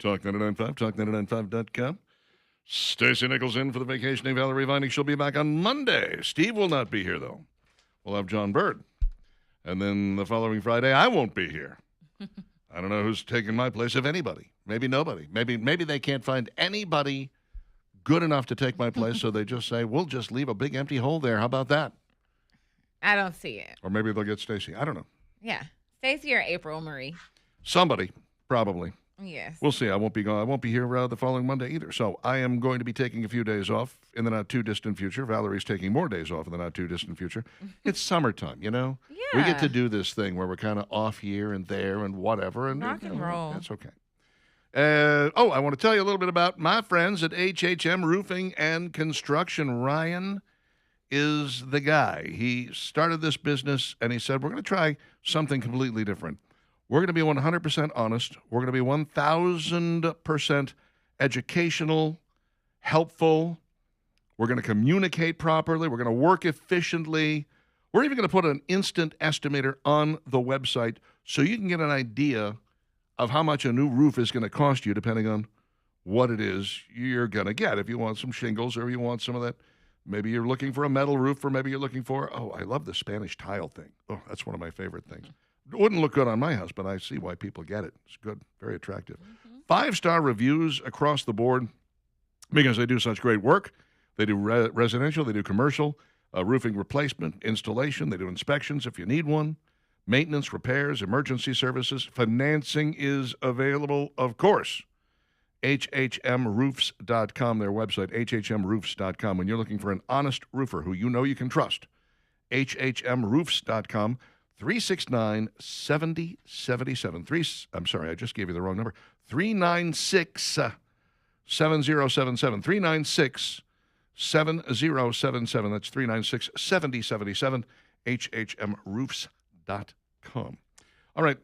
Talk 99.5, talk995.com. Stacey Nichols in for the vacationing Valerie Vining. She'll be back on Monday. Steve will not be here, though. We'll have John Bird. And then the following Friday, I won't be here. I don't know who's taking my place, if anybody. Maybe nobody. Maybe they can't find anybody good enough to take my place, so they just say, we'll just leave a big empty hole there. How about that? I don't see it. Or maybe they'll get Stacey. I don't know. Yeah. Stacey or April Marie. Somebody, probably. Yes. We'll see. I won't be gone. I won't be here the following Monday either. So I am going to be taking a few days off in the not-too-distant future. Valerie's taking more days off in the not-too-distant future. It's summertime, you know? Yeah. We get to do this thing where we're kind of off here and there and whatever. And Rock and roll. That's okay. I want to tell you a little bit about my friends at HHM Roofing and Construction. Ryan is the guy. He started this business, and he said, we're going to try something completely different. We're going to be 100% honest. We're going to be 1,000% educational, helpful. We're going to communicate properly. We're going to work efficiently. We're even going to put an instant estimator on the website so you can get an idea of how much a new roof is going to cost you depending on what it is you're going to get. If you want some shingles or you want some of that, maybe you're looking for a metal roof, or maybe you're looking for, I love the Spanish tile thing. Oh, that's one of my favorite things. It wouldn't look good on my house, but I see why people get it. It's good, very attractive. 5-star reviews across the board because they do such great work. They do residential, they do commercial, roofing replacement, installation. They do inspections if you need one, maintenance, repairs, emergency services. Financing is available, of course. HHMroofs.com, their website, HHMroofs.com. When you're looking for an honest roofer who you know you can trust, HHMroofs.com. 369-7077. I'm sorry, I just gave you the wrong number. 396-7077. 396-7077. That's 396-7077. HHMroofs.com. All right,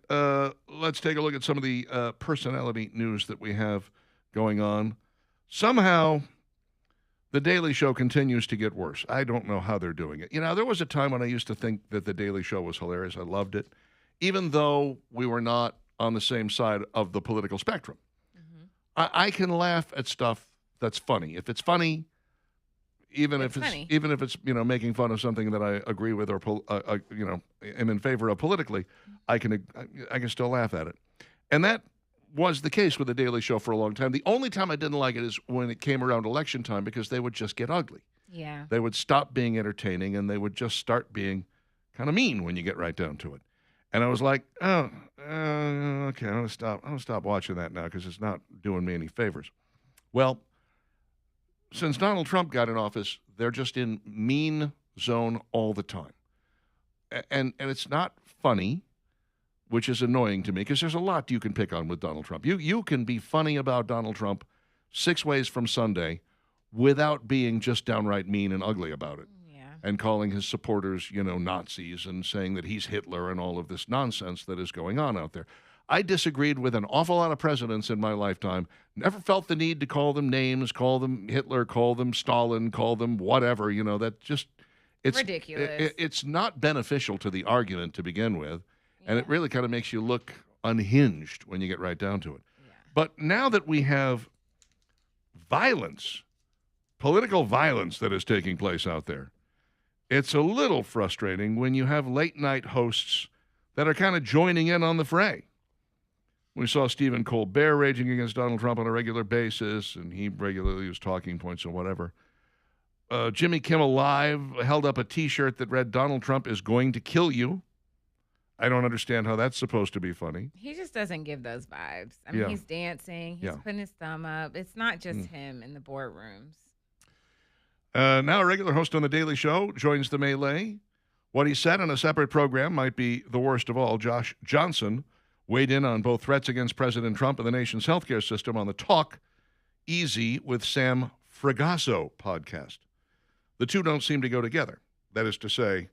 let's take a look at some of the personality news that we have going on. Somehow, The Daily Show continues to get worse. I don't know how they're doing it. You know, there was a time when I used to think that The Daily Show was hilarious. I loved it, even though we were not on the same side of the political spectrum. Mm-hmm. I can laugh at stuff that's funny. If it's funny, even if it's making fun of something that I agree with or am in favor of politically, I can still laugh at it. And that was the case with The Daily Show for a long time. The only time I didn't like it is when it came around election time, because they would just get ugly. Yeah. They would stop being entertaining, and they would just start being kind of mean when you get right down to it. And I was like, okay, I'm going to stop watching that now because it's not doing me any favors. Well, since Donald Trump got in office, they're just in mean zone all the time. And it's not funny, which is annoying to me because there's a lot you can pick on with Donald Trump. You can be funny about Donald Trump 6 ways from Sunday without being just downright mean and ugly about it. Yeah. And calling his supporters, Nazis, and saying that he's Hitler and all of this nonsense that is going on out there. I disagreed with an awful lot of presidents in my lifetime. Never felt the need to call them names, call them Hitler, call them Stalin, call them whatever. That just it's ridiculous. It's not beneficial to the argument to begin with. And it really kind of makes you look unhinged when you get right down to it. Yeah. But now that we have violence, political violence that is taking place out there, it's a little frustrating when you have late-night hosts that are kind of joining in on the fray. We saw Stephen Colbert raging against Donald Trump on a regular basis, and he regularly used talking points and whatever. Jimmy Kimmel Live held up a T-shirt that read, "Donald Trump is going to kill you." I don't understand how that's supposed to be funny. He just doesn't give those vibes. I mean, he's dancing. He's putting his thumb up. It's not just him in the boardrooms. Now a regular host on The Daily Show joins the melee. What he said on a separate program might be the worst of all. Josh Johnson weighed in on both threats against President Trump and the nation's healthcare system on the Talk Easy with Sam Fragoso podcast. The two don't seem to go together. That is to say,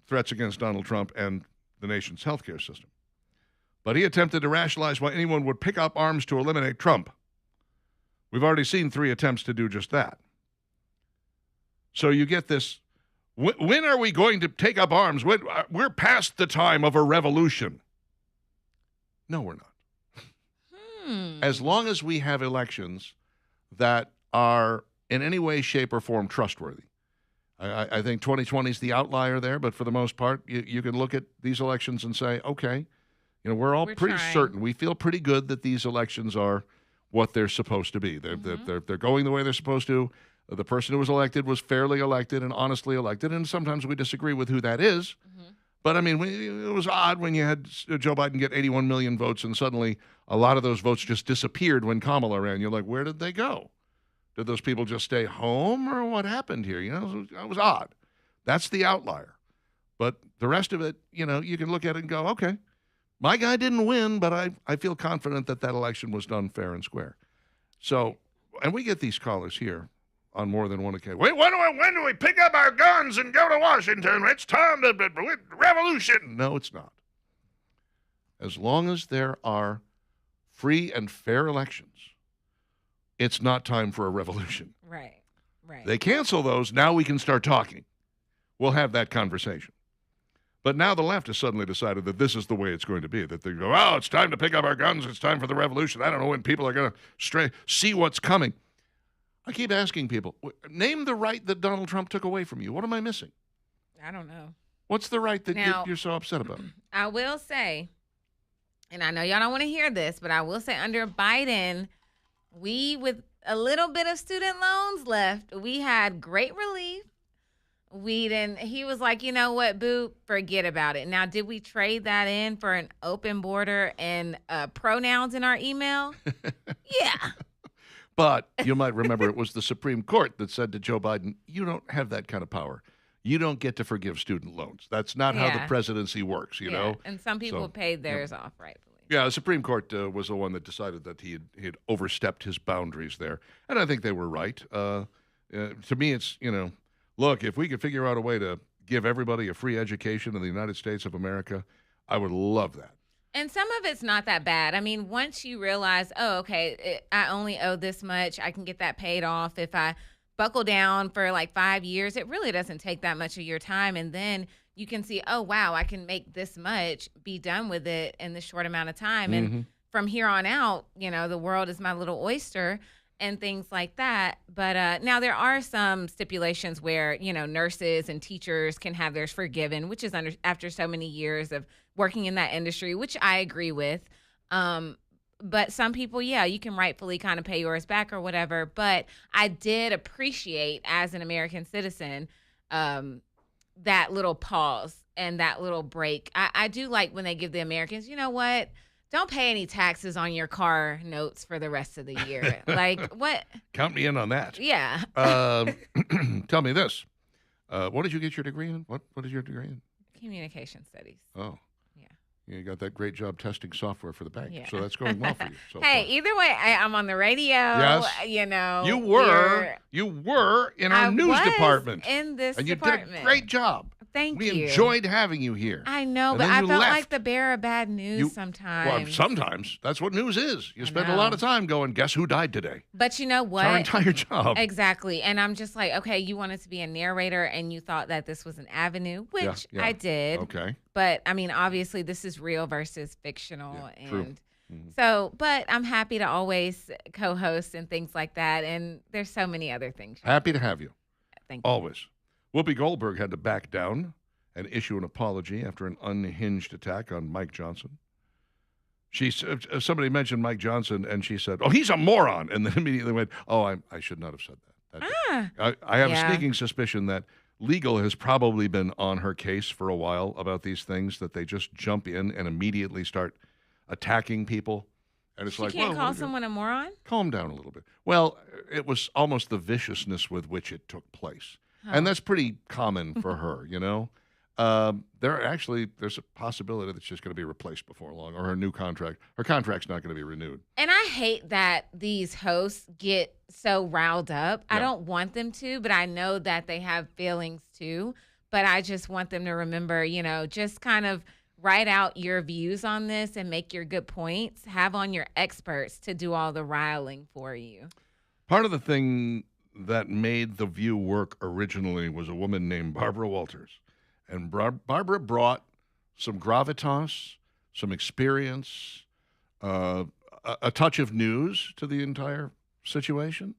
threats against Donald Trump and the nation's healthcare system. But he attempted to rationalize why anyone would pick up arms to eliminate Trump. We've already seen 3 attempts to do just that. So you get this, when are we going to take up arms? We're past the time of a revolution. No, we're not. As long as we have elections that are in any way, shape, or form trustworthy. I think 2020 is the outlier there, but for the most part, you can look at these elections and say, okay, we're all pretty certain. We feel pretty good that these elections are what they're supposed to be. They're going the way they're supposed to. The person who was elected was fairly elected and honestly elected, and sometimes we disagree with who that is. But, I mean, it was odd when you had Joe Biden get 81 million votes and suddenly a lot of those votes just disappeared when Kamala ran. You're like, where did they go? Did those people just stay home or what happened here? It was odd. That's the outlier. But the rest of it, you can look at it and go, okay, my guy didn't win, but I feel confident that election was done fair and square. So, and we get these callers here on more than one occasion. Wait, when do we pick up our guns and go to Washington? It's time to revolution. No, it's not. As long as there are free and fair elections, it's not time for a revolution. Right. They cancel those, now we can start talking. We'll have that conversation. But now the left has suddenly decided that this is the way it's going to be, that they go, it's time to pick up our guns, it's time for the revolution. I don't know when people are going to see what's coming. I keep asking people, name the right that Donald Trump took away from you. What am I missing? I don't know. What's the right that you're so upset about? I will say, and I know y'all don't want to hear this, but I will say under Biden, with a little bit of student loans left, we had great relief. He was like, you know what, boo, forget about it. Now, did we trade that in for an open border and pronouns in our email? Yeah. But you might remember it was the Supreme Court that said to Joe Biden, you don't have that kind of power. You don't get to forgive student loans. That's not how the presidency works, you know? And some people paid theirs off rightfully. Yeah, the Supreme Court was the one that decided that he had overstepped his boundaries there. And I think they were right. To me, it's, look, if we could figure out a way to give everybody a free education in the United States of America, I would love that. And some of it's not that bad. I mean, once you realize, I only owe this much, I can get that paid off. If I buckle down for like 5 years, it really doesn't take that much of your time. And then you can see, oh, wow, I can make this much, be done with it in this short amount of time. And from here on out, the world is my little oyster and things like that. But now there are some stipulations where, nurses and teachers can have theirs forgiven, which is after so many years of working in that industry, which I agree with. But some people, you can rightfully kind of pay yours back or whatever. But I did appreciate, as an American citizen, that little pause and that little break. I do like when they give the Americans, you know what? Don't pay any taxes on your car notes for the rest of the year. Like, what? Count me in on that. Yeah. Tell me this. What did you get your degree in? What is your degree in? Communication studies. Oh. Yeah. You got that great job testing software for the bank. So that's going well for you. So hey, far. Either way, I'm on the radio. Yes. You were in our news department. In this and department. You did a great job. Thank you. We enjoyed having you here. I know, but I felt like the bearer of bad news sometimes. Well, sometimes. That's what news is. You spend a lot of time going, guess who died today? But you know what? It's our entire job. Exactly. And I'm just like, okay, you wanted to be a narrator and you thought that this was an avenue, which I did. Okay. But, I mean, obviously this is real versus fictional. Yeah, true. So, but I'm happy to always co-host and things like that. And there's so many other things. Happy to have you. Thank you. Always. Whoopi Goldberg had to back down and issue an apology after an unhinged attack on Mike Johnson. Somebody mentioned Mike Johnson, and she said, "Oh, he's a moron," and then immediately went, "Oh, I should not have said that." I have a sneaking suspicion that legal has probably been on her case for a while about these things, that they just jump in and immediately start attacking people. And it's like, you can't call someone a moron? Calm down a little bit. Well, it was almost the viciousness with which it took place. And that's pretty common for her, There's a possibility that she's going to be replaced before long, or her contract's not going to be renewed. And I hate that these hosts get so riled up. I don't want them to, but I know that they have feelings too. But I just want them to remember, just kind of write out your views on this and make your good points. Have on your experts to do all the riling for you. Part of the thing that made The View work originally was a woman named Barbara Walters. And Barbara brought some gravitas, some experience, a a touch of news to the entire situation.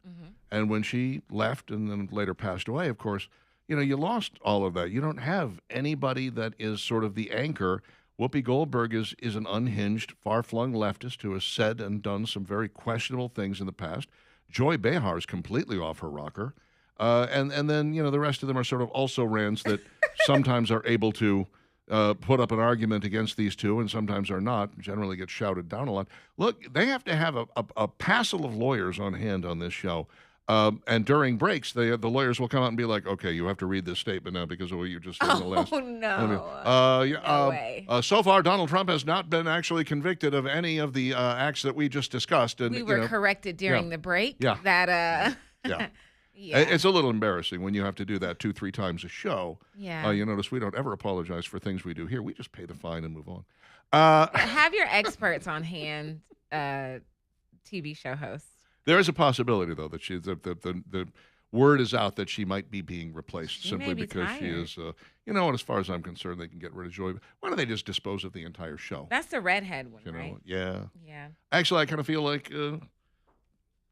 And when she left and then later passed away, of course, you lost all of that. You don't have anybody that is sort of the anchor. Whoopi Goldberg is an unhinged, far-flung leftist who has said and done some very questionable things in the past. Joy Behar is completely off her rocker. And then, the rest of them are sort of also-rans that sometimes are able to put up an argument against these two and sometimes are not, generally get shouted down a lot. Look, they have to have a passel of lawyers on hand on this show. And during breaks, the lawyers will come out and be like, okay, you have to read this statement now because of what you just said in the last. Oh, no. No way. So far, Donald Trump has not been actually convicted of any of the acts that we just discussed. And, We were corrected during the break. Yeah. That, Yeah. yeah. It's a little embarrassing when you have to do that 2-3 times a show. Yeah. You notice we don't ever apologize for things we do here. We just pay the fine and move on. Have your experts on hand, TV show hosts. There is a possibility, though, that the word is out that she might be being replaced She simply may be because she tired. is, and as far as I'm concerned, they can get rid of Joy. Why don't they just dispose of the entire show? That's the redhead one, You know, right? yeah. Yeah. Actually, I kind of feel like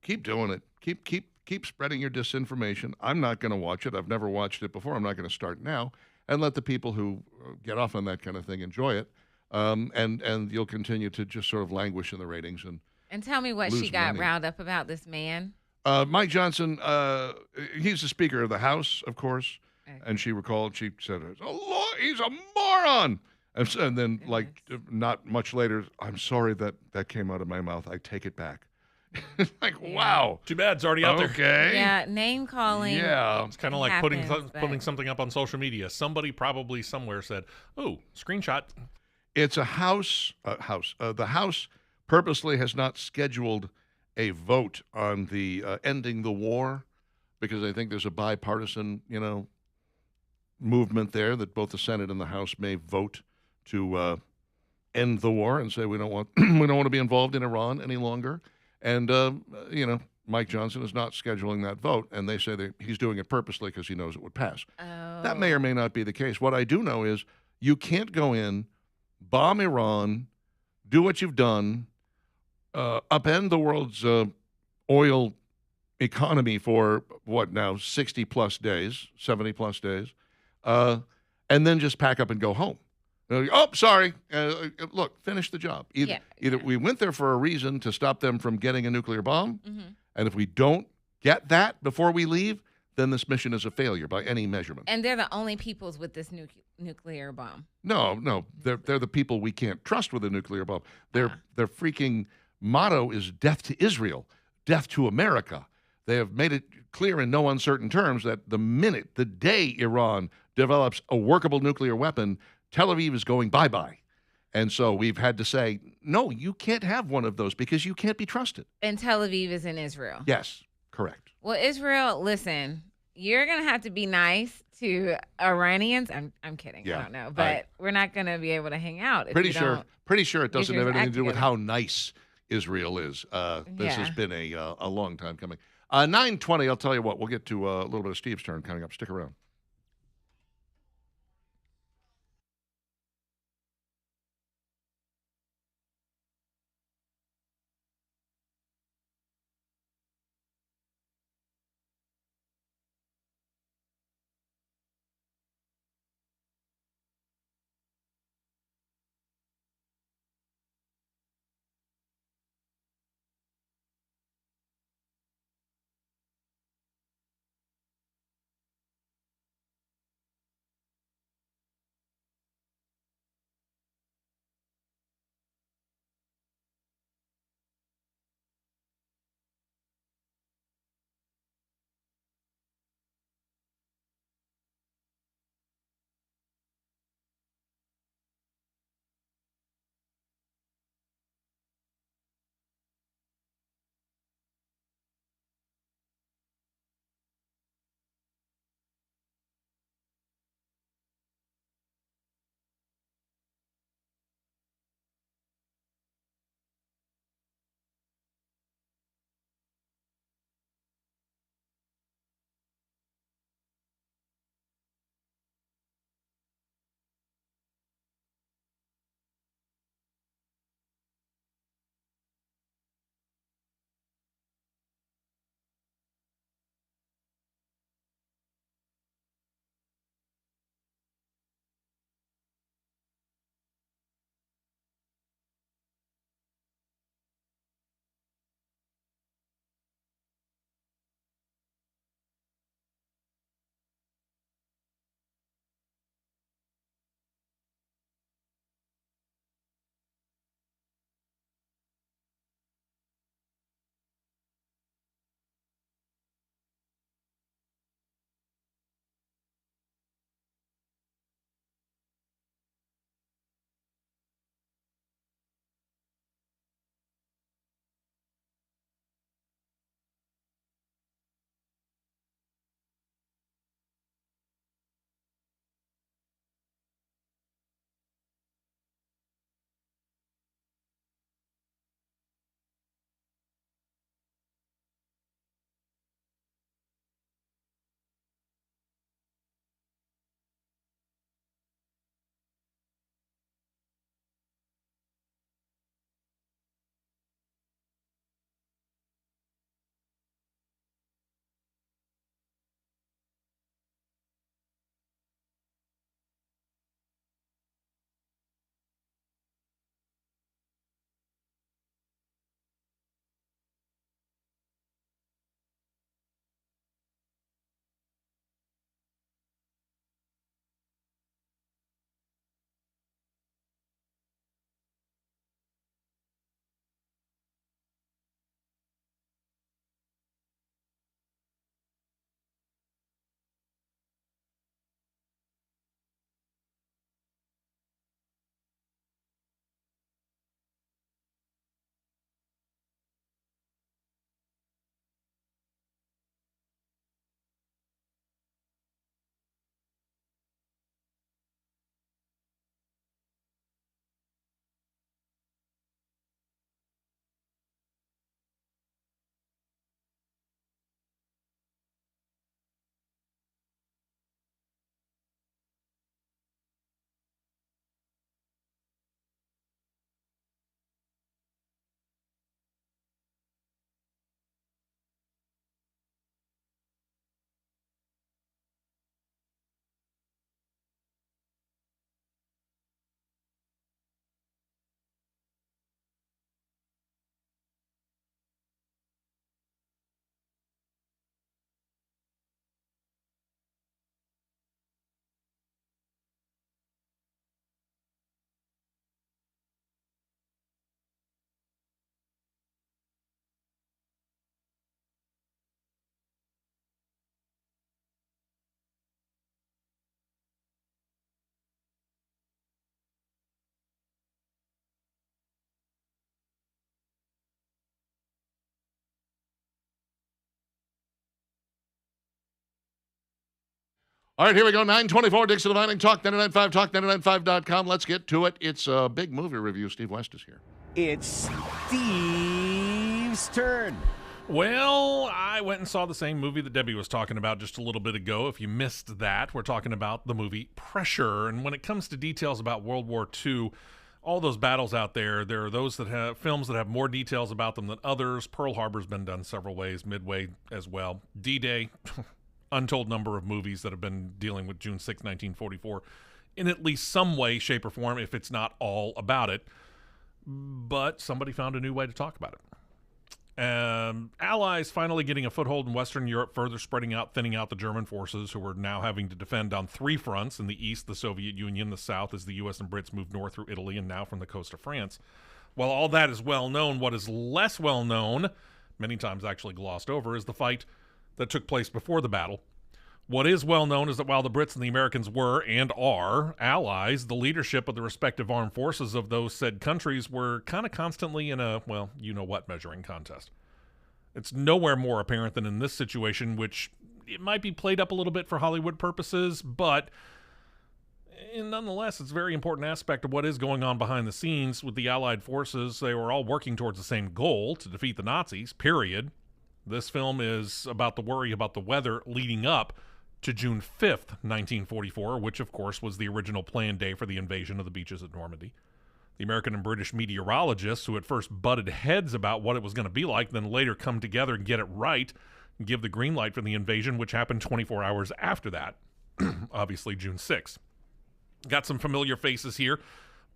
keep doing it. Keep spreading your disinformation. I'm not going to watch it. I've never watched it before. I'm not going to start now. And let the people who get off on that kind of thing enjoy it. And you'll continue to just sort of languish in the ratings And tell me what lose she got money. riled up about, this man. Mike Johnson, he's the Speaker of the House, of course, Okay. and she recalled, she said, he's a moron. And then, like, not much later, I'm sorry that came out of my mouth. I take it back. Like, Yeah. wow. Too bad it's already out there. Okay. Yeah, name calling. Yeah. It's kind of like putting happens, something up on social media. Somebody probably somewhere said, "Oh, screenshot." It's a the House purposely has not scheduled a vote on the ending the war because I think there's a bipartisan, movement there that both the Senate and the House may vote to end the war and say we don't want we don't want to be involved in Iran any longer. And Mike Johnson is not scheduling that vote, and they say that he's doing it purposely because he knows it would pass. Oh. That may or may not be the case. What I do know is you can't go in, bomb Iran, do what you've done, upend the world's oil economy for, 60-plus days, 70-plus days, and then just pack up and go home. Oh, sorry. Look, finish the job. Either we went there for a reason to stop them from getting a nuclear bomb, and if we don't get that before we leave, then this mission is a failure by any measurement. And they're the only peoples with this nuclear bomb. No, they're the people we can't trust with a nuclear bomb. Their freaking motto is death to Israel, death to America. They have made it clear in no uncertain terms that the day Iran develops a workable nuclear weapon, Tel Aviv is going bye-bye. And so we've had to say, no, you can't have one of those because you can't be trusted. And Tel Aviv is in Israel. Yes, correct. Well, Israel, listen, you're going to have to be nice to Iranians. I'm kidding. Yeah, I don't know. But we're not going to be able to hang out. If Pretty you sure it doesn't your have anything act to do with together. how nice Israel is. This has Yeah. been a long time coming. 9:20, I'll tell you what, we'll get to a little bit of Steve's turn coming up. Stick around. All right, here we go. 924 Dixon Divining Talk 99.5, talk995.com. Let's get to it. It's a big movie review. Steve West is here. It's Steve's turn. Well, I went and saw the same movie that Debbie was talking about just a little bit ago. If you missed that, we're talking about the movie Pressure. And when it comes to details about World War II, all those battles out there, there are those that have films that have more details about them than others. Pearl Harbor's been done several ways, Midway as well. D-Day, untold number of movies that have been dealing with June 6, 1944, in at least some way, shape, or form, if it's not all about it. But somebody found a new way to talk about it. Allies finally getting a foothold in Western Europe, further spreading out, thinning out the German forces, who were now having to defend on three fronts. In the east, the Soviet Union; the south, as the U.S. and Brits moved north through Italy, and now from the coast of France. While all that is well known, what is less well known, many times actually glossed over, is the fight that took place before the battle. What is well known is that while the Brits and the Americans were, and are, allies, the leadership of the respective armed forces of those said countries were kind of constantly in a, well, you-know-what measuring contest. It's nowhere more apparent than in this situation, which it might be played up a little bit for Hollywood purposes, but nonetheless, it's a very important aspect of what is going on behind the scenes with the Allied forces. They were all working towards the same goal, to defeat the Nazis, period. This film is about the worry about the weather leading up to June 5th, 1944, which, of course, was the original planned day for the invasion of the beaches at Normandy. The American and British meteorologists, who at first butted heads about what it was going to be like, then later come together and get it right and give the green light for the invasion, which happened 24 hours after that, obviously June 6th. Got some familiar faces here.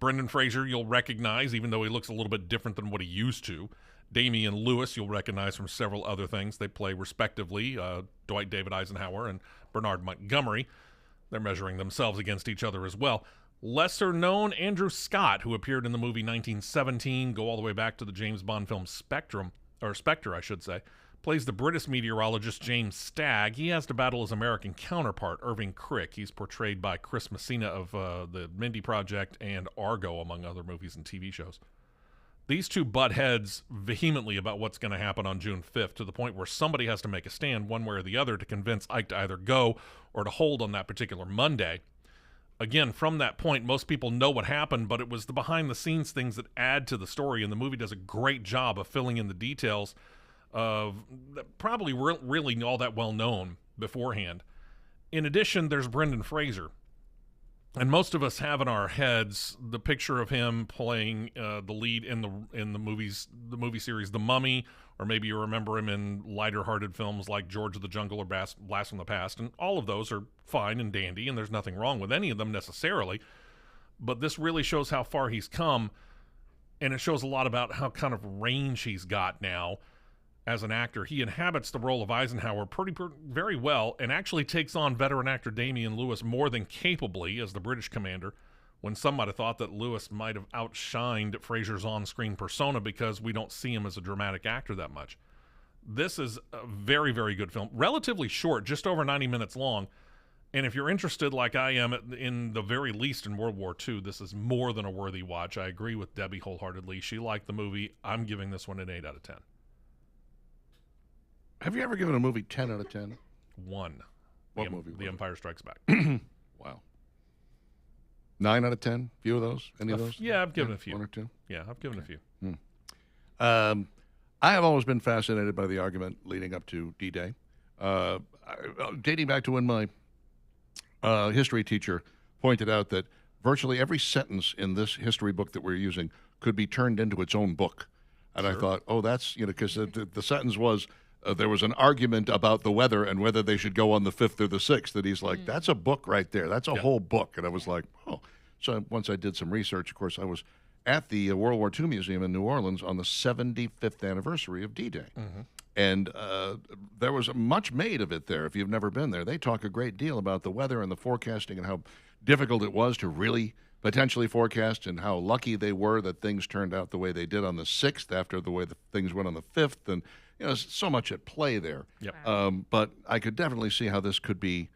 Brendan Fraser you'll recognize, even though he looks a little bit different than what he used to. Damian Lewis you'll recognize from several other things. They play respectively Dwight David Eisenhower and Bernard Montgomery. They're measuring themselves against each other as well. Lesser known Andrew Scott, who appeared in the movie 1917, go all the way back to the James Bond film Spectre, I should say, plays the British meteorologist James Stagg. He has to battle his American counterpart, Irving Crick. He's portrayed by Chris Messina of the Mindy Project and Argo, among other movies and TV shows. These two butt heads vehemently about what's going to happen on June 5th, to the point where somebody has to make a stand one way or the other to convince Ike to either go or to hold on that particular Monday. Again, from that point, most people know what happened, but it was the behind-the-scenes things that add to the story, and the movie does a great job of filling in the details of probably really all that well known beforehand. In addition, there's Brendan Fraser. And most of us have in our heads the picture of him playing the lead in the movie series The Mummy, or maybe you remember him in lighter-hearted films like George of the Jungle or Blast from the Past. And all of those are fine and dandy, and there's nothing wrong with any of them necessarily. But this really shows how far he's come, and it shows a lot about how kind of range he's got now as an actor. He inhabits the role of Eisenhower very well, and actually takes on veteran actor Damian Lewis more than capably as the British commander, when some might have thought that Lewis might have outshined Fraser's on-screen persona because we don't see him as a dramatic actor that much. This is a very, very good film. Relatively short, just over 90 minutes long. And if you're interested, like I am, in the very least in World War II, this is more than a worthy watch. I agree with Debbie wholeheartedly. She liked the movie. I'm giving this one an 8 out of 10. Have you ever given a movie 10 out of 10? One. What movie was The it? Empire Strikes Back. Wow. 9 out of 10? Few of those? Any of those? Yeah, I've given a few. One or two? Yeah, I've given a few. I have always been fascinated by the argument leading up to D-Day. Dating back to when my history teacher pointed out that virtually every sentence in this history book that we're using could be turned into its own book. And I thought, oh, that's, because the sentence was, there was an argument about the weather and whether they should go on the 5th or the 6th. That he's like, that's a book right there. That's a whole book. And I was like, oh. So once I did some research, of course, I was at the World War II Museum in New Orleans on the 75th anniversary of D-Day. And there was much made of it there. If you've never been there, they talk a great deal about the weather and the forecasting and how difficult it was to really potentially forecast, and how lucky they were that things turned out the way they did on the 6th after the way the things went on the 5th. And, there's so much at play there. Yep. But I could definitely see how this could be,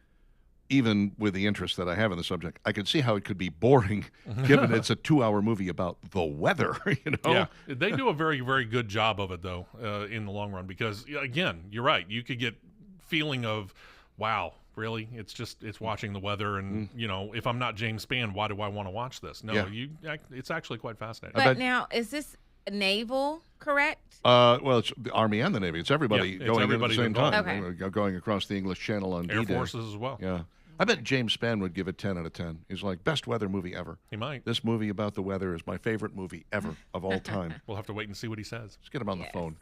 even with the interest that I have in the subject, I could see how it could be boring, given it's a 2-hour movie about the weather, Yeah, they do a very, very good job of it, though, in the long run, because, again, you're right. You could get feeling of, wow, really. It's watching the weather, and if I'm not James Spann, why do I want to watch this? No, Yeah. it's actually quite fascinating. But now, is this naval correct? Well, it's the Army and the Navy. It's everybody Yeah, it's going everybody at the same involved. time. Okay. Going across the English Channel on Air D-Day. Forces as well. Yeah. I bet James Spann would give it 10 out of 10. He's like, best weather movie ever. He might. This movie about the weather is my favorite movie ever of all time. We'll have to wait and see what he says. Let's get him on the Yes. phone.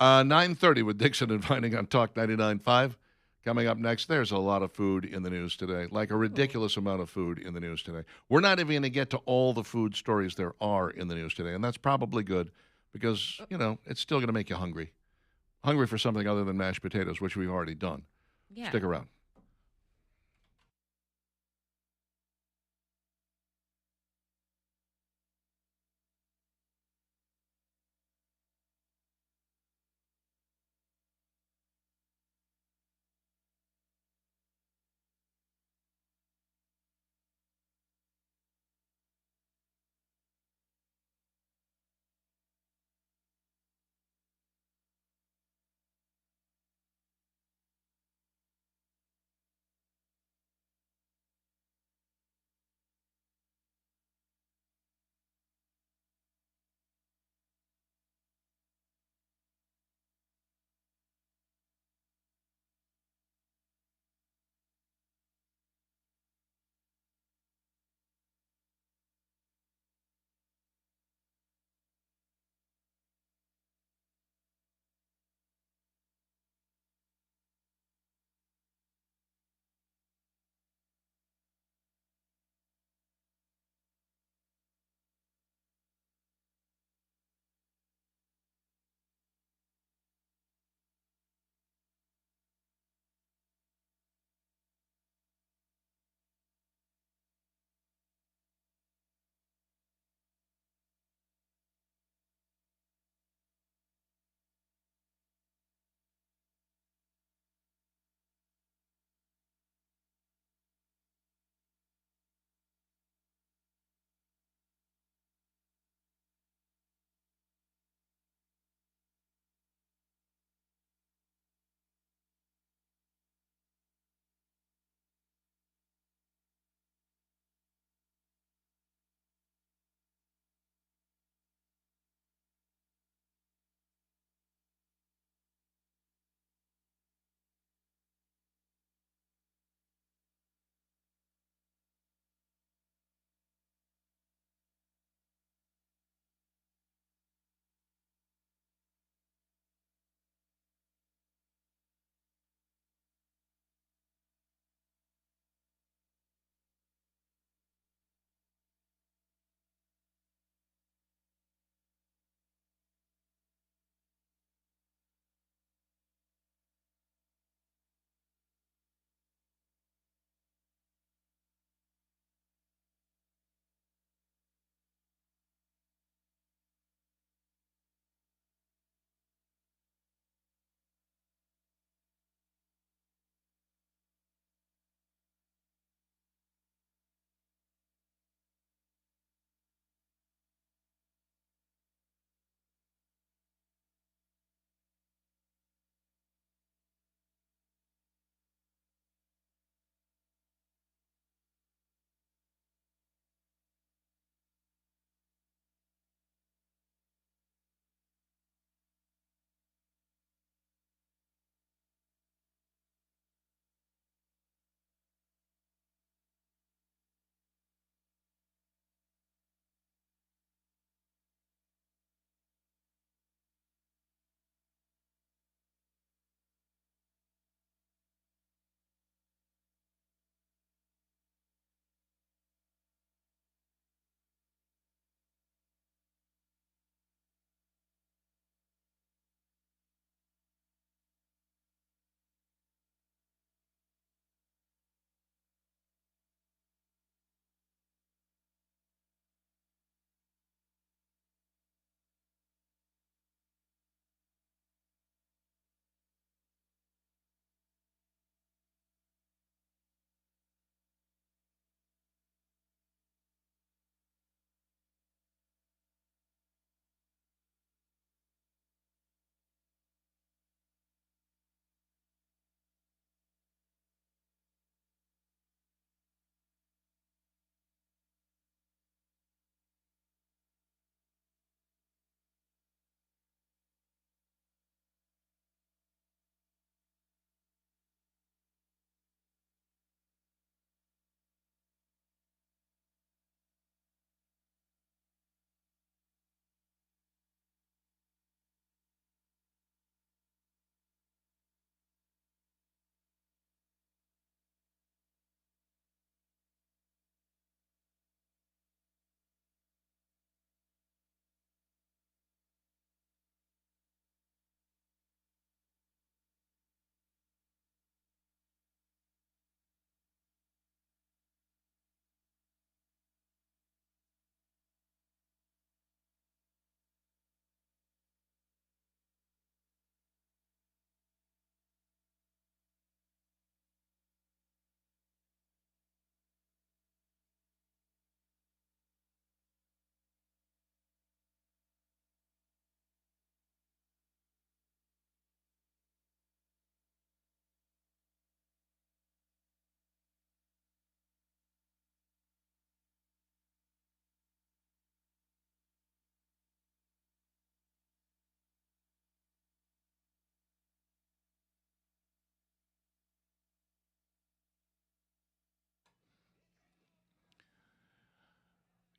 9:30 with Dixon and Vining on Talk 99.5. Coming up next, there's a lot of food in the news today, like a ridiculous amount of food in the news today. We're not even going to get to all the food stories there are in the news today, and that's probably good because, it's still going to make you hungry. Hungry for something other than mashed potatoes, which we've already done. Yeah. Stick around.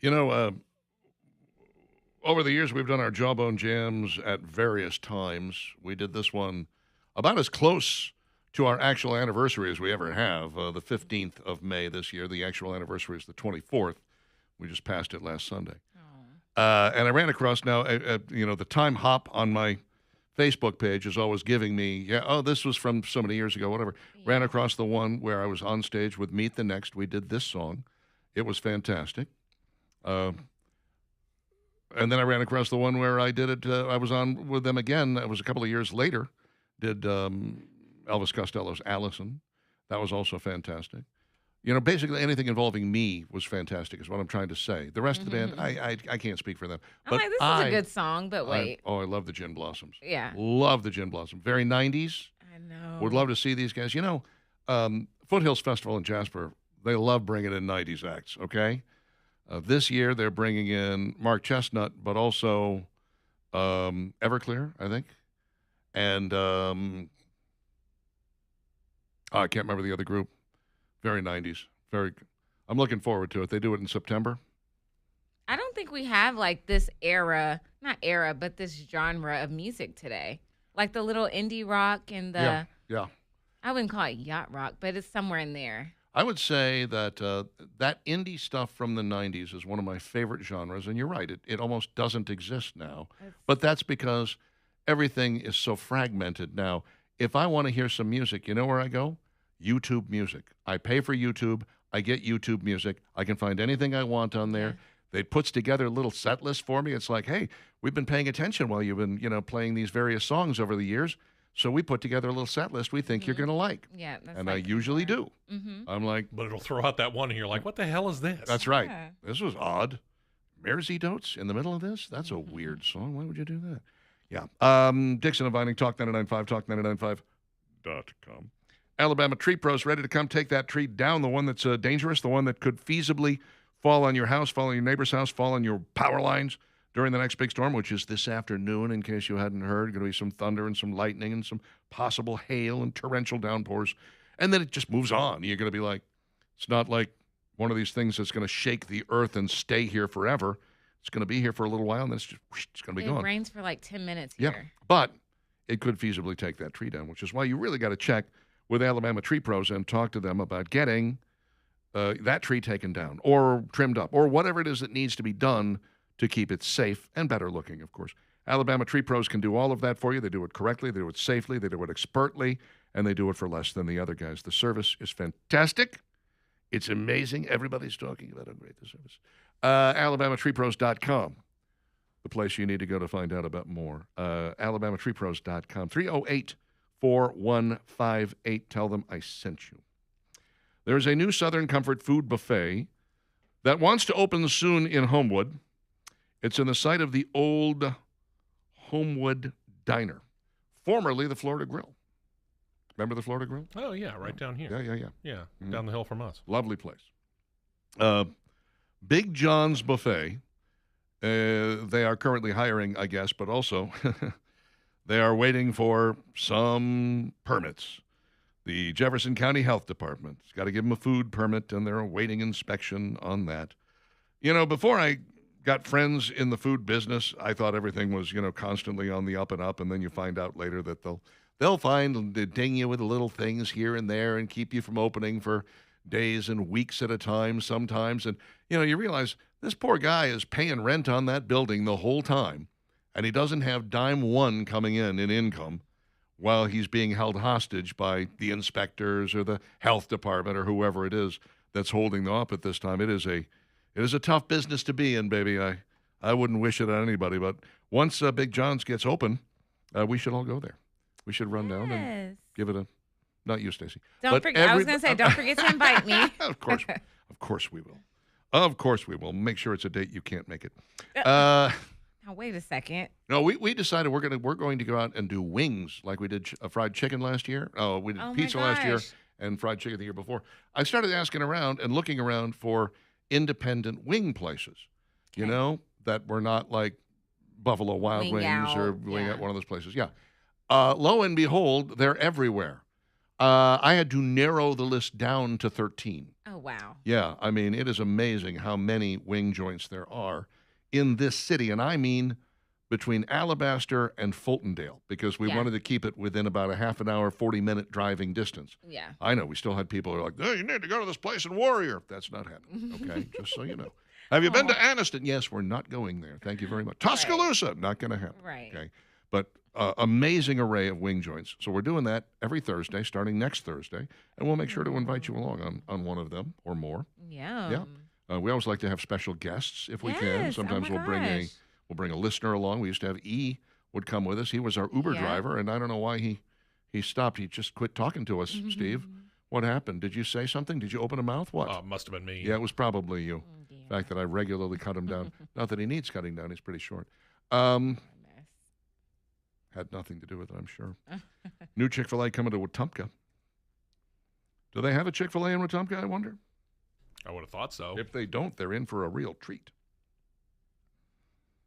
You know, over the years, we've done our Jawbone Jams at various times. We did this one about as close to our actual anniversary as we ever have, the 15th of May this year. The actual anniversary is the 24th. We just passed it last Sunday. And I ran across now, the time hop on my Facebook page is always giving me, this was from so many years ago, whatever. Yeah. Ran across the one where I was on stage with Meet the Next. We did this song. It was fantastic. And then I ran across the one where I did it. I was on with them again. That was a couple of years later. Did Elvis Costello's Allison. That was also fantastic. Basically anything involving me was fantastic is what I'm trying to say. The rest of the band, I can't speak for them. I'm like, this is a good song, but wait. I love the Gin Blossoms. Yeah. Love the Gin Blossoms. Very 90s. I know. Would love to see these guys. Foothills Festival in Jasper, they love bringing in 90s acts, okay? This year they're bringing in Mark Chestnut, but also Everclear, I think. And I can't remember the other group. Very 90s. I'm looking forward to it. They do it in September. I don't think we have like this but this genre of music today. Like the little indie rock and the Yeah. I wouldn't call it yacht rock, but it's somewhere in there. I would say that that indie stuff from the 90s is one of my favorite genres, and you're right, it almost doesn't exist now. But that's because everything is so fragmented now. If I want to hear some music, you know where I go? YouTube Music. I pay for YouTube. I get YouTube Music. I can find anything I want on there. Yeah. It puts together a little set list for me. It's like, hey, we've been paying attention while you've been, playing these various songs over the years. So we put together a little set list we think you're going to like. Yeah, that's and I usually do. I'm like, but it'll throw out that one, and you're like, what the hell is this? That's right. Yeah. This was odd. Mersey Dotes in the middle of this? That's a weird song. Why would you do that? Yeah. Dixon and Vining, Talk 99.5, talk995.com. Alabama Tree Pros ready to come take that tree down, the one that's dangerous, the one that could feasibly fall on your house, fall on your neighbor's house, fall on your power lines during the next big storm, which is this afternoon, in case you hadn't heard. Going to be some thunder and some lightning and some possible hail and torrential downpours. And then it just moves on. You're going to be like, it's not like one of these things that's going to shake the earth and stay here forever. It's going to be here for a little while, and then it's going to be gone. It rains for like 10 minutes here. Yeah, but it could feasibly take that tree down, which is why you really got to check with Alabama Tree Pros and talk to them about getting that tree taken down or trimmed up or whatever it is that needs to be done to keep it safe and better looking, of course. Alabama Tree Pros can do all of that for you. They do it correctly, they do it safely, they do it expertly, and they do it for less than the other guys. The service is fantastic. It's amazing. Everybody's talking about how great the service is. AlabamaTreePros.com, the place you need to go to find out about more. AlabamaTreePros.com, 308-4158. Tell them I sent you. There's a new Southern Comfort food buffet that wants to open soon in Homewood. It's in the site of the old Homewood Diner, formerly the Florida Grill. Remember the Florida Grill? Oh, yeah, right down here. Yeah. Mm-hmm. Down the hill from us. Lovely place. Big John's Buffet. They are currently hiring, I guess, but also they are waiting for some permits. The Jefferson County Health Department's got to give them a food permit, and they're awaiting inspection on that. Before I got friends in the food business, I thought everything was, constantly on the up and up, and then you find out later that they'll ding you with little things here and there and keep you from opening for days and weeks at a time sometimes. And, you realize this poor guy is paying rent on that building the whole time, and he doesn't have dime one coming in income while he's being held hostage by the inspectors or the health department or whoever it is that's holding them up at this time. It is a tough business to be in, baby. I wouldn't wish it on anybody, but once Big John's gets open, we should all go there. We should run down and give it a, not you, Stacy. Don't forget to invite me. Of course we will. Of course we will. Make sure it's a date you can't make it. Now wait a second. No, we decided we're going to go out and do wings like we did fried chicken last year. Oh, we did pizza last year and fried chicken the year before. I started asking around and looking around for independent wing places, that were not like Buffalo Wild Wings or Wing Out, one of those places. Yeah. Lo and behold, they're everywhere. I had to narrow the list down to 13. Oh, wow. Yeah, I mean, it is amazing how many wing joints there are in this city. And I mean between Alabaster and Fultondale, because we Yeah. wanted to keep it within about a half an hour, 40-minute driving distance. Yeah. I know we still had people who are like, hey, you need to go to this place in Warrior. That's not happening, okay? Just so you know. Have you been to Anniston? Yes, we're not going there. Thank you very much. Tuscaloosa, not going to happen. Right. Okay. But amazing array of wing joints. So we're doing that every Thursday, starting next Thursday, and we'll make sure to invite you along on one of them or more. Yeah. We always like to have special guests if we can. Yes. Sometimes Oh my we'll bring a listener along. We used to have E would come with us. He was our Uber Yeah. driver, and I don't know why he stopped. He just quit talking to us, Steve. What happened? Did you say something? Did you open a mouth? What? Must have been me. Yeah, it was probably you. Yeah. The fact that I regularly cut him down. Not that he needs cutting down. He's pretty short. Had nothing to do with it, I'm sure. New Chick-fil-A coming to Wetumpka. Do they have a Chick-fil-A in Wetumpka, I wonder? I would have thought so. If they don't, they're in for a real treat.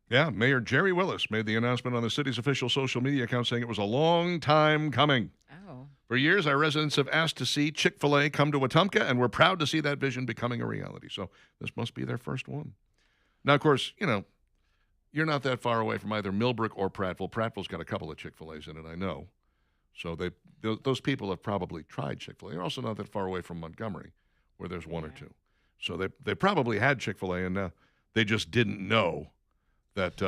Yeah, Mayor Jerry Willis made the announcement on the city's official social media account saying it was a long time coming. Oh. For years, our residents have asked to see Chick-fil-A come to Wetumpka, and we're proud to see that vision becoming a reality. So this must be their first one. Now, of course, you're not that far away from either Millbrook or Prattville. Prattville's got a couple of Chick-fil-A's in it, I know. So those people have probably tried Chick-fil-A. They're also not that far away from Montgomery, where there's one or two. So they probably had Chick-fil-A, and they just didn't know that.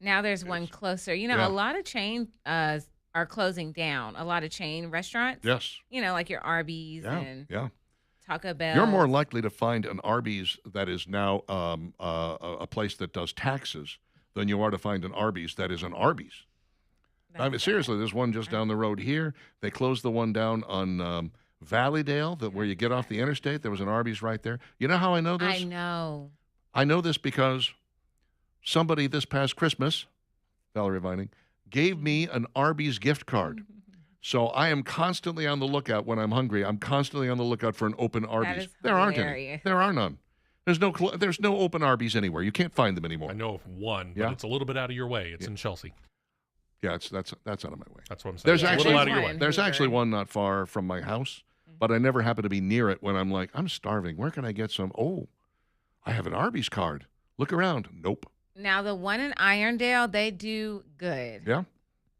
Now there's one closer. Yeah. A lot of chain are closing down. A lot of chain restaurants. Yes. Like your Arby's and Yeah. Taco Bell. You're more likely to find an Arby's that is now a place that does taxes than you are to find an Arby's that is an Arby's. I mean, seriously, there's one just down the road here. They closed the one down on Valleydale, where you get off the interstate. There was an Arby's right there. You know how I know this? I know. I know this because somebody this past Christmas, Valerie Vining, gave me an Arby's gift card. So I am constantly on the lookout when I'm hungry. I'm constantly on the lookout for an open Arby's. is There aren't any. hilarious. There are none. There's no open Arby's anywhere. You can't find them anymore. I know of one, but Yeah? it's a little bit out of your way. It's in Chelsea. Yeah, that's out of my way. That's what I'm saying. There's It's a actually little out of your way. one. There's Hoover. actually one not far from my house, but I never happen to be near it when I'm like, I'm starving. Where can I get some? Oh, I have an Arby's card. Look around. Nope. Now the one in Irondale, they do good. Yeah.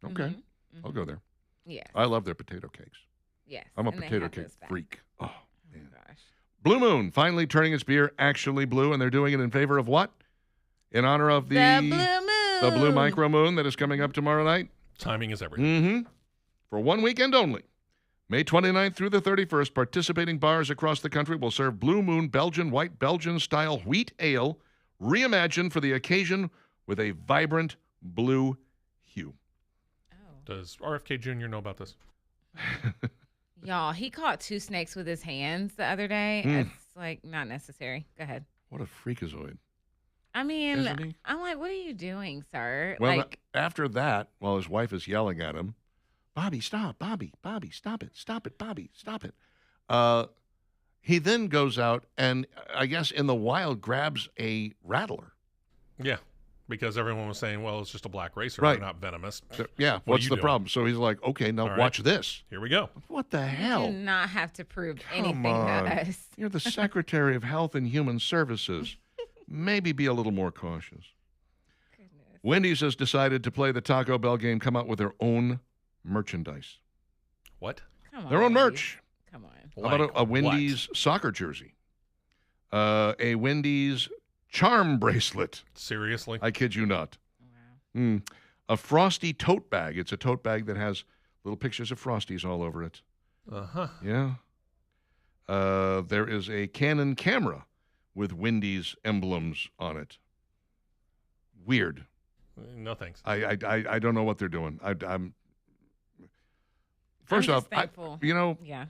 Okay. Mhm. I'll go there. Yes. I love their potato cakes. Yes. I'm a and they potato have cake those back. freak. Oh, Oh man. my gosh. Blue Moon finally turning its beer actually blue, and they're doing it in favor of what? In honor of The blue moon. the blue micro moon that is coming up tomorrow night. Timing is everything. Mm-hmm. For one weekend only. May 29th through the 31st, participating bars across the country will serve Blue Moon Belgian White Belgian-style wheat ale, reimagined for the occasion with a vibrant blue hue. Oh. Does RFK Jr. know about this? Y'all, he caught 2 snakes with his hands the other day. Mm. It's like not necessary. Go ahead. What a freakazoid. I mean, Isn't he? I'm like, what are you doing, sir? Well, like, after that, while his wife is yelling at him, Bobby, stop, Bobby, stop it, Bobby, stop it. He then goes out and, I guess in the wild, grabs a rattler. Yeah, because everyone was saying, well, it's just a black racer. Right. They're not venomous. Yeah, What are what's you the doing? problem? So he's like, okay, now All right. watch this. Here we go. What the you hell? do not have to prove Come anything on. to us. You're the Secretary of Health and Human Services. Maybe be a little more cautious. Goodness. Wendy's has decided to play the Taco Bell game, come out with their own merchandise. What? Come on. Their own Wendy's. merch. Come on. How about a Like Wendy's soccer jersey? A Wendy's charm bracelet. what? Seriously? I kid you not. Wow. A Frosty tote bag. It's a tote bag that has little pictures of Frosties all over it. Uh-huh. Yeah. There is a Canon camera with Wendy's emblems on it. Weird. No thanks. I don't know what they're doing. I'm first I'm off, just thankful. Yeah.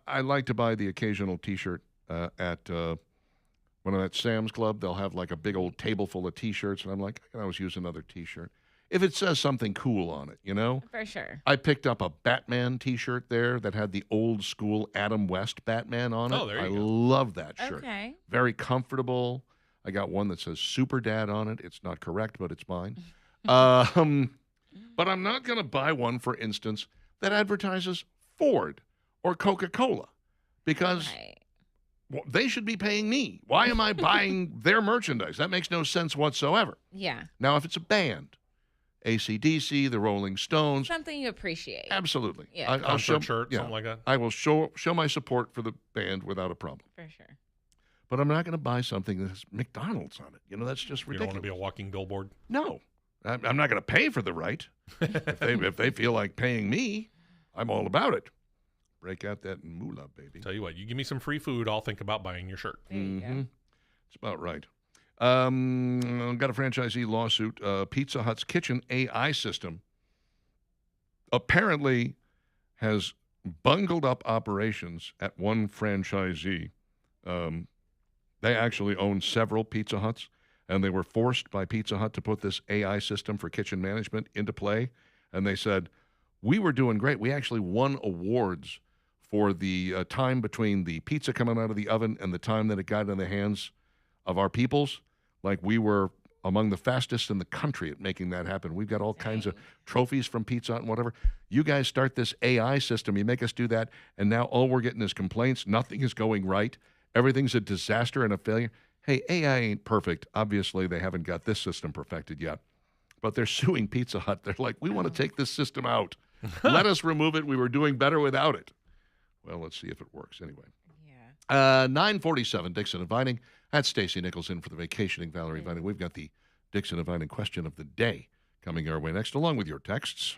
I like to buy the occasional T-shirt at when I'm at Sam's Club. They'll have like a big old table full of T-shirts, and I'm like, I can always use another T-shirt if it says something cool on it. You know. For sure. I picked up a Batman T-shirt there that had the old school Adam West Batman on it. Oh, there you I go. love that shirt. Okay. Very comfortable. I got one that says Super Dad on it. It's not correct, but it's mine. But I'm not going to buy one, for instance, that advertises Ford or Coca-Cola because Right. well, they should be paying me. Why am I buying their merchandise? That makes no sense whatsoever. Yeah. Now, if it's a band, AC/DC, the Rolling Stones, Something you appreciate. absolutely. Yeah. I'll show, Concert shirt, yeah, something like that. I will show my support for the band without a problem. For sure. But I'm not going to buy something that has McDonald's on it. You know, that's just You don't ridiculous. want to be a walking billboard. No, I'm not going to pay for the right. if they feel like paying me, I'm all about it. Break out that moolah, baby. Tell you what, you give me some free food, I'll think about buying your shirt. There you go. It's about right. Got a franchisee lawsuit. Pizza Hut's kitchen AI system apparently has bungled up operations at one franchisee. They actually own several Pizza Huts, and they were forced by Pizza Hut to put this AI system for kitchen management into play. And they said, we were doing great. We actually won awards for the time between the pizza coming out of the oven and the time that it got in the hands of our peoples. Like we were among the fastest in the country at making that happen. We've got all kinds of trophies from Pizza Hut and whatever. You guys start this AI system. You make us do that. And now all we're getting is complaints. Nothing is going right. Everything's a disaster and a failure. Hey, AI ain't perfect. Obviously, they haven't got this system perfected yet. But they're suing Pizza Hut. They're like, we want to take this system out. Let us remove it. We were doing better without it. Well, let's see if it works anyway. Yeah. 9:47, Dixon and Vining. That's Stacey Nichols in for the vacationing Valerie Vining. We've got the Dixon and Vining question of the day coming our way next, along with your texts.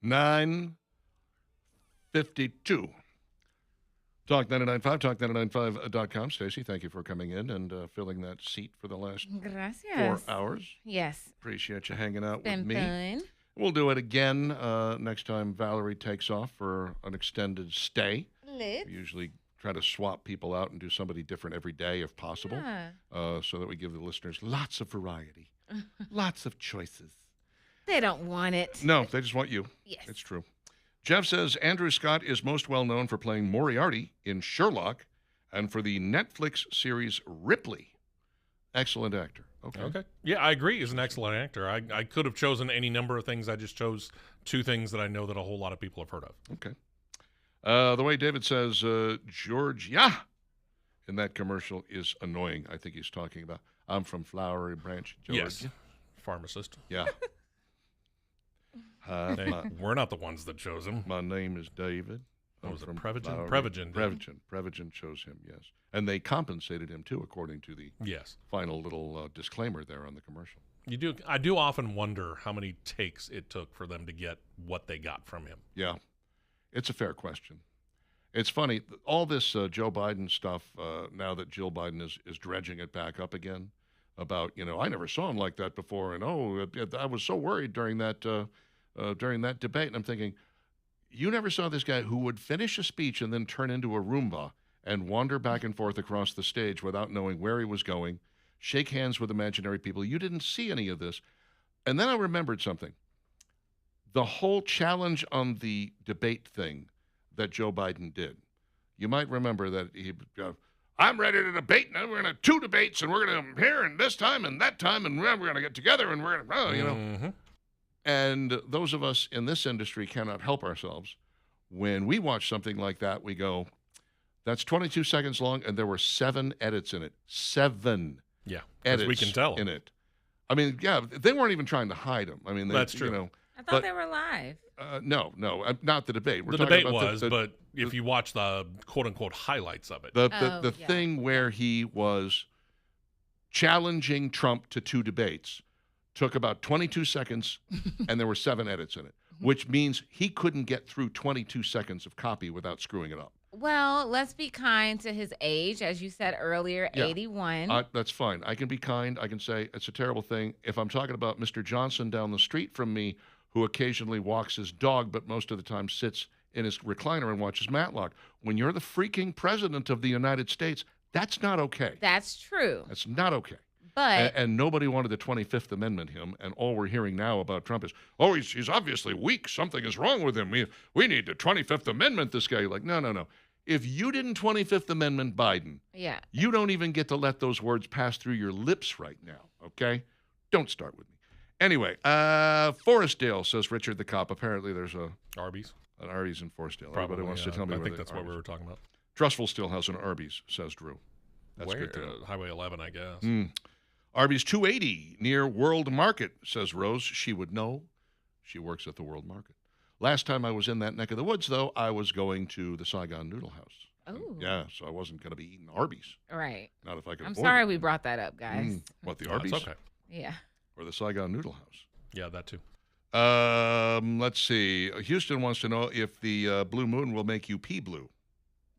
9:52. Talk 99.5, talk995.com. Stacey, thank you for coming in and filling that seat for the last Gracias. 4 hours. Yes. Appreciate you hanging out Been with me. fun. We'll do it again next time Valerie takes off for an extended stay. Lit. We usually try to swap people out and do somebody different every day if possible, Yeah. so that we give the listeners lots of variety, lots of choices. They don't want it. No, they just want you. Yes. It's true. Jeff says Andrew Scott is most well known for playing Moriarty in Sherlock and for the Netflix series Ripley. Excellent actor. Okay. Yeah, I agree. He's an excellent actor. I could have chosen any number of things. I just chose 2 things that I know that a whole lot of people have heard of. Okay. The way David says George, in that commercial is annoying. I think he's talking about, I'm from Flowery Branch, Georgia. Yes. Pharmacist. Yeah. Hi, Hey, we're not the ones that chose him. my name is David. What I'm was it, from Prevagen? Flowery- Prevagen, didn't it? Prevagen chose him, yes. And they compensated him, too, according to the Yes. final little disclaimer there on the commercial. I do often wonder how many takes it took for them to get what they got from him. Yeah, it's a fair question. It's funny, all this Joe Biden stuff, now that Jill Biden is dredging it back up again, about, I never saw him like that before, and I was so worried during that debate, and I'm thinking, you never saw this guy who would finish a speech and then turn into a Roomba and wander back and forth across the stage without knowing where he was going, shake hands with imaginary people. You didn't see any of this. And then I remembered something. The whole challenge on the debate thing that Joe Biden did. You might remember that I'm ready to debate, and we're going to have 2 debates, and we're going to here and this time and that time, and we're going to get together, and we're going to, Mm-hmm. And those of us in this industry cannot help ourselves. When we watch something like that, we go, that's 22 seconds long, and there were 7 edits in it. 7 Yeah, as edits we can tell. in it. I mean, yeah, they weren't even trying to hide them. I mean, That's true. I thought But- they were live. No, not the debate. We're The talking debate about was, but if you watch the quote-unquote highlights of it. the Oh, yeah. thing where he was challenging Trump to 2 debates took about 22 seconds, and there were 7 edits in it, which means he couldn't get through 22 seconds of copy without screwing it up. Well, let's be kind to his age, as you said earlier, Yeah. 81. That's fine. I can be kind. I can say it's a terrible thing. If I'm talking about Mr. Johnson down the street from me, who occasionally walks his dog, but most of the time sits in his recliner and watches Matlock, when you're the freaking president of the United States, that's not okay. That's true. That's not okay. But And nobody wanted the 25th Amendment him, and all we're hearing now about Trump is, oh, he's obviously weak. Something is wrong with him. We need the 25th Amendment this guy. Like, no. If you didn't 25th Amendment Biden, yeah. you don't even get to let those words pass through your lips right now, okay? Don't start with me. Anyway, Forestdale, says Richard the cop. Apparently there's an Arby's. Arby's in Forestdale. Probably. Everybody wants to tell me I where think the that's what we Arby's- were talking about. Trustful still has an Arby's, says Drew. That's Where? good to know. Highway 11, I guess. Arby's 280 near World Market, says Rose. She would know. She works at the World Market. Last time I was in that neck of the woods, though, I was going to the Saigon Noodle House. Oh. Yeah, so I wasn't going to be eating Arby's. Right. Not if I could I'm afford sorry it. we brought that up, guys. What, the No, Arby's? it's okay. Yeah. Or the Saigon Noodle House? Yeah, that too. Let's see. Houston wants to know if the Blue Moon will make you pee blue.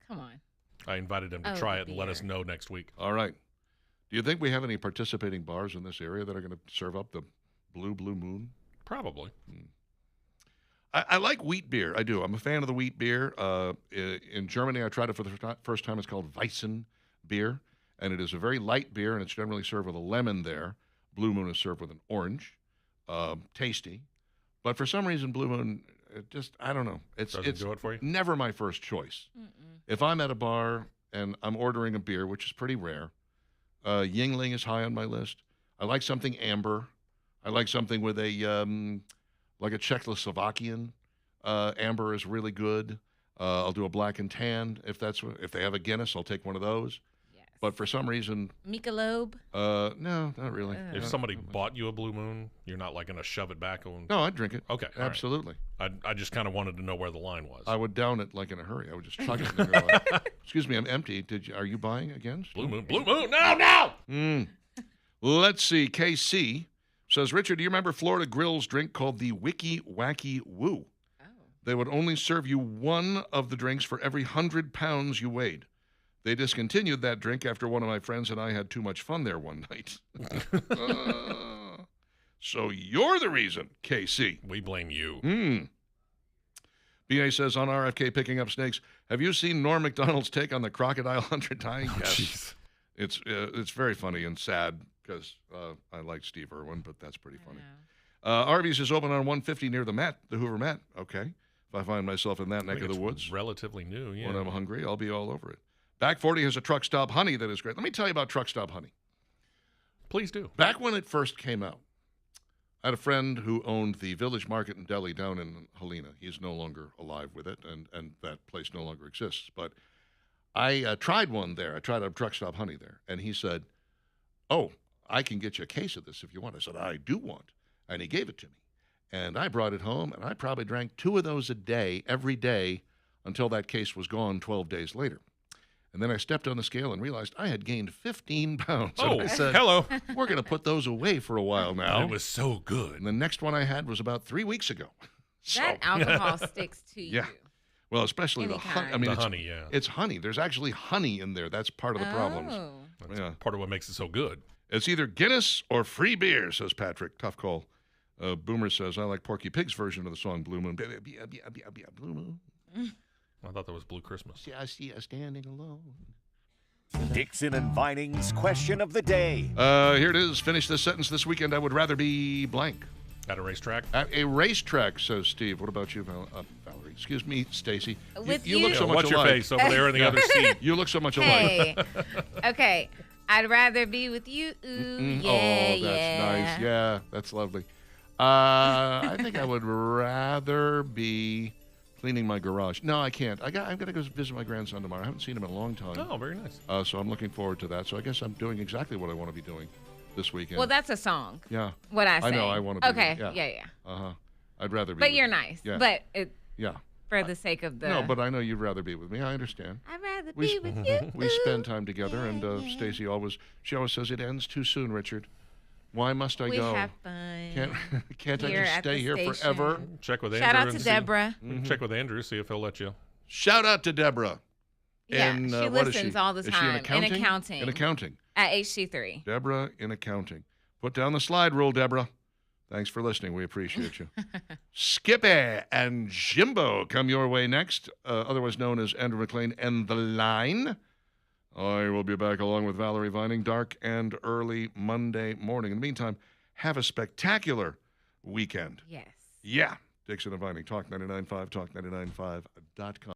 Come on. I invited him to Oh, try the it and let us beer. know next week. All right. Do you think we have any participating bars in this area that are going to serve up the Blue Moon? Probably. I like wheat beer. I do. I'm a fan of the wheat beer. In Germany, I tried it for the first time. It's called Weissen beer, and it is a very light beer, and it's generally served with a lemon there. Blue Moon is served with an orange. Tasty. But for some reason, Blue Moon, I don't know. Doesn't It's do it for you? never my first choice. If I'm at a bar and I'm ordering a beer, which is pretty rare, Yingling is high on my list. I like something amber. I like something with a like a Czechoslovakian amber is really good. I'll do a black and tan if they have a Guinness. I'll take one of those. Yes. But for some reason, Michelob. no, not really. Ugh. If Not- somebody bought you a Blue Moon, you're not like going to shove it back on. no, I'd drink it. Okay. all right. Absolutely. I just kind of wanted to know where the line was. I would down it like in a hurry. I would just chug it. And they're like, excuse me, I'm empty. Are you buying again? Blue Moon. Blue Moon. No. Let's see. KC says, Richard, do you remember Florida Grill's drink called the Wiki Wacky Woo? They would only serve you one of the drinks for every 100 pounds you weighed. They discontinued that drink after one of my friends and I had too much fun there one night. So you're the reason, KC. We blame you. BA says on RFK picking up snakes, have you seen Norm Macdonald's take on the crocodile hunter dying? Yes. It's very funny and sad because I like Steve Irwin, but that's pretty funny. Arby's is open on 150 near the Hoover Met. Okay. If I find myself in that neck of the woods, Relatively new, yeah. when I'm hungry, I'll be all over it. Back 40 has a truck stop honey that is great. Let me tell you about truck stop honey. Please do. Back when it first came out, I had a friend who owned the Village Market and Deli down in Helena. He's no longer alive with it, and that place no longer exists. But I tried one there. I tried a truck stop honey there. And he said, oh, I can get you a case of this if you want. I said, I do want. And he gave it to me. And I brought it home, and I probably drank 2 of those a day, every day, until that case was gone 12 days later. And then I stepped on the scale and realized I had gained 15 pounds. Oh, and I said, hello. we're going to put those away for a while now. It was so good. And the next one I had was about 3 weeks ago. So, That alcohol sticks to you. yeah. Well, especially the Any honey. I kind. mean, The honey, yeah. it's honey. There's actually honey in there. That's part of the problems. Oh. That's Yeah. part of what makes it so good. It's either Guinness or free beer, says Patrick. Tough call. Boomer says, I like Porky Pig's version of the song Blue Moon. Blue Moon. I thought that was Blue Christmas. See, I see you standing alone. Dixon and Vining's question of the day. Here it is. Finish this sentence. This weekend I would rather be blank. At a racetrack? At a racetrack, says Steve. What about you, Valerie? Excuse me, Stacy. With you look you? so much What's your alike. face over there in the other seat? You look so much alike. Hey. Okay. I'd rather be with you. Ooh, yeah, Oh, that's nice. Yeah, that's lovely. I think I would rather be cleaning my garage. No, I can't. I'm going to go visit my grandson tomorrow. I haven't seen him in a long time. Oh, very nice. So I'm looking forward to that. So I guess I'm doing exactly what I want to be doing this weekend. Well, that's a song. yeah. What I say. I know. I want to be. Okay. with- Yeah. Uh-huh. I'd rather be But with you're you. nice. Yeah. But Yeah. for the sake of the. No, but I know you'd rather be with me. I understand. I'd rather We be s- with you. We spend time together, and Stacy always says it ends too soon, Richard. Why must I We go? have fun. Can't I Here just at stay the here station. forever? Check with Shout Andrew. out to and see- Deborah. Check with Andrew, see if he'll let you. Shout out to Deborah. Yeah, in, she what is listens all the Is she time. in accounting? In accounting. In accounting. At HC3. Deborah in accounting. Put down the slide rule, Deborah. Thanks for listening. We appreciate you. Skippy and Jimbo come your way next, otherwise known as Andrew McLean and The Line. I will be back along with Valerie Vining, dark and early Monday morning. In the meantime, have a spectacular weekend. Yes. Yeah. Dixon and Vining, Talk 99.5, talk99.5.com.